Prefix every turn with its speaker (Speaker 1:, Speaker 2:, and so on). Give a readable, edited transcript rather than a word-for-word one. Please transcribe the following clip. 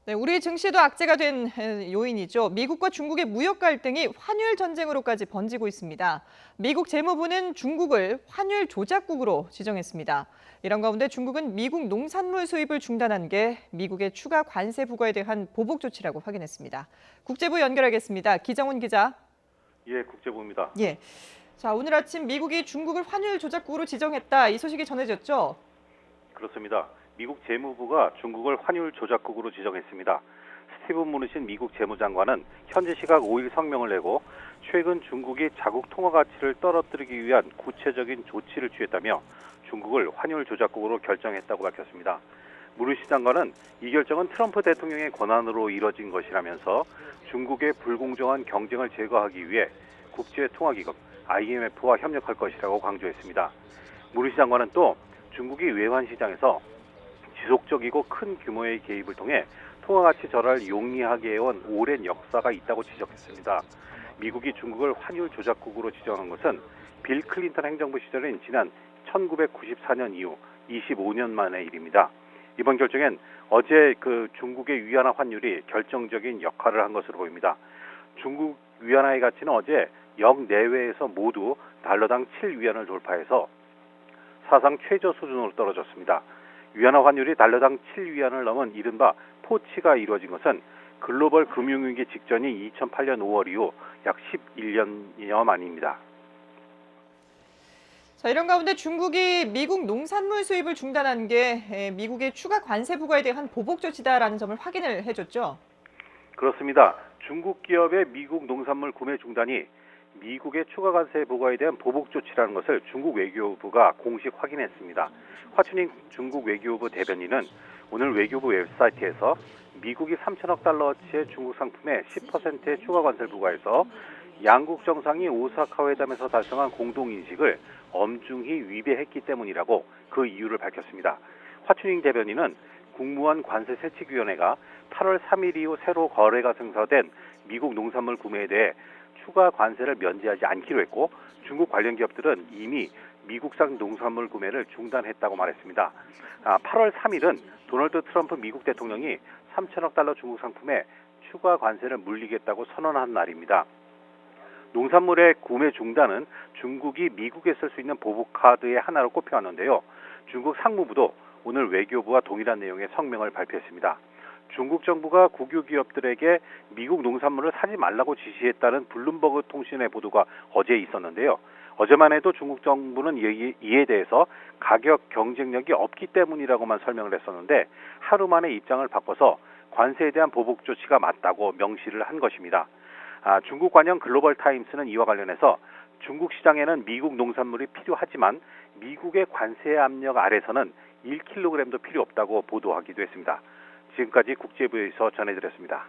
Speaker 1: 네, 우리 증시도 악재가 된 요인이죠. 미국과 중국의 무역 갈등이 환율 전쟁으로까지 번지고 있습니다. 미국 재무부는 중국을 환율 조작국으로 지정했습니다. 이런 가운데 중국은 미국 농산물 수입을 중단한 게 미국의 추가 관세 부과에 대한 보복 조치라고 확인했습니다. 국제부 연결하겠습니다. 기정훈 기자.
Speaker 2: 예, 국제부입니다.
Speaker 1: 예. 자, 오늘 아침 미국이 중국을 환율 조작국으로 지정했다. 이 소식이 전해졌죠?
Speaker 2: 그렇습니다. 미국 재무부가 중국을 환율 조작국으로 지정했습니다. 스티븐 무누신 미국 재무장관은 현지 시각 5일 성명을 내고 최근 중국이 자국 통화 가치를 떨어뜨리기 위한 구체적인 조치를 취했다며 중국을 환율 조작국으로 결정했다고 밝혔습니다. 무누신 장관은 이 결정은 트럼프 대통령의 권한으로 이뤄진 것이라면서 중국의 불공정한 경쟁을 제거하기 위해 국제통화기금 IMF와 협력할 것이라고 강조했습니다. 무누신 장관은 또 중국이 외환 시장에서 지속적이고 큰 규모의 개입을 통해 통화가치 절하를 용이하게 해온 오랜 역사가 있다고 지적했습니다. 미국이 중국을 환율 조작국으로 지정한 것은 빌 클린턴 행정부 시절인 지난 1994년 이후 25년 만의 일입니다. 이번 결정엔 어제 중국의 위안화 환율이 결정적인 역할을 한 것으로 보입니다. 중국 위안화의 가치는 어제 역 내외에서 모두 달러당 7위안을 돌파해서 사상 최저 수준으로 떨어졌습니다. 위안화 환율이 달러당 7위안을 넘은 이른바 포치가 이루어진 것은 글로벌 금융위기 직전인 2008년 5월 이후 약 11년여 만입니다.
Speaker 1: 자, 이런 가운데 중국이 미국 농산물 수입을 중단한 게 미국의 추가 관세 부과에 대한 보복 조치다라는 점을 확인을 해줬죠.
Speaker 2: 그렇습니다. 중국 기업의 미국 농산물 구매 중단이 미국의 추가 관세 부과에 대한 보복 조치라는 것을 중국 외교부가 공식 확인했습니다. 화춘잉 중국 외교부 대변인은 오늘 외교부 웹사이트에서 미국이 3천억 달러어치의 중국 상품에 10%의 추가 관세를 부과해서 양국 정상이 오사카 회담에서 달성한 공동인식을 엄중히 위배했기 때문이라고 그 이유를 밝혔습니다. 화춘잉 대변인은 국무원 관세세칙위원회가 8월 3일 이후 새로 거래가 승소된 미국 농산물 구매에 대해 추가 관세를 면제하지 않기로 했고 중국 관련 기업들은 이미 미국산 농산물 구매를 중단했다고 말했습니다. 8월 3일은 도널드 트럼프 미국 대통령이 3천억 달러 중국 상품에 추가 관세를 물리겠다고 선언한 날입니다. 농산물의 구매 중단은 중국이 미국에 쓸 수 있는 보복 카드의 하나로 꼽혀왔는데요. 중국 상무부도 오늘 외교부와 동일한 내용의 성명을 발표했습니다. 중국 정부가 국유 기업들에게 미국 농산물을 사지 말라고 지시했다는 블룸버그 통신의 보도가 어제 있었는데요. 어제만 해도 중국 정부는 이에 대해서 가격 경쟁력이 없기 때문이라고만 설명을 했었는데 하루 만에 입장을 바꿔서 관세에 대한 보복 조치가 맞다고 명시를 한 것입니다. 중국 관영 글로벌 타임스는 이와 관련해서 중국 시장에는 미국 농산물이 필요하지만 미국의 관세 압력 아래서는 1kg도 필요 없다고 보도하기도 했습니다. 지금까지 국제부에서 전해드렸습니다.